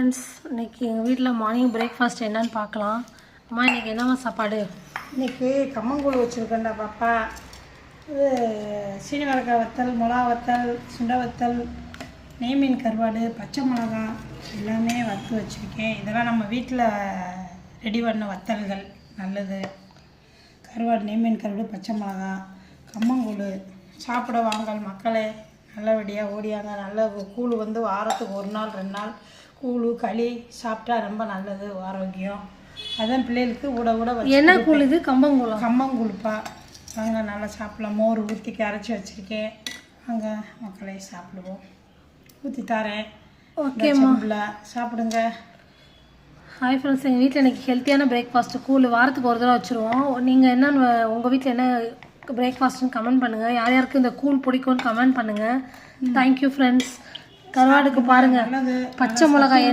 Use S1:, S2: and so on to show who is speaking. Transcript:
S1: Friends, இன்றைக்கி எங்கள் வீட்டில் மார்னிங் பிரேக்ஃபாஸ்ட் என்னன்னு பார்க்கலாம். அம்மா இன்றைக்கி என்னம்மா சாப்பாடு?
S2: இன்றைக்கி கம்மங்கூழ் வச்சுருக்கேன்டா பாப்பா. இது சீனிவரக்காய் வத்தல், மிளகா வத்தல், சுண்டை வத்தல், நெய் மீன் கருவாடு, பச்சை மிளகா எல்லாமே வறுத்து வச்சுருக்கேன். இதெல்லாம் நம்ம வீட்டில் ரெடி பண்ண வத்தல்கள், நல்லது. கருவாடு, நெய் மீன் கருவாடு, பச்சை மிளகா, கம்மங்கூழ். சாப்பிட வாங்கல் மக்களே, நல்லபடியாக ஓடியாங்க. நல்ல கூழ் வந்து வாரத்துக்கு 1 நாள் 2 நாள் கூழ் களி சாப்பிட்டா ரொம்ப நல்லது, ஆரோக்கியம். அதான் பிள்ளைகளுக்கு ஊட
S1: என்ன கூழ் இது? கம்பங்கூழா?
S2: கம்மங்கூழ்ப்பா. வாங்க நல்லா சாப்பிடலாம். மோர் ஊற்றி அரைச்சி வச்சுருக்கேன். வாங்க மக்களே சாப்பிடுவோம். ஊற்றி தரேன். ஓகேம்மா, சாப்பிடுங்க.
S1: ஹாய் ஃப்ரெண்ட்ஸ், எங்கள் வீட்டில் இன்றைக்கி ஹெல்த்தியான பிரேக்ஃபாஸ்ட்டு கூழ் வாரத்துக்கு ஒரு தடவை வச்சுருவோம். நீங்கள் என்னென்னு உங்கள் வீட்டில் என்ன பிரேக்ஃபாஸ்ட்டுன்னு கமெண்ட் பண்ணுங்கள். யார் யாருக்கு இந்த கூழ் பிடிக்கும்னு கமெண்ட் பண்ணுங்கள். Thank you friends. கருவாடுக்கு பாருங்கள், பச்சை மிளகாய்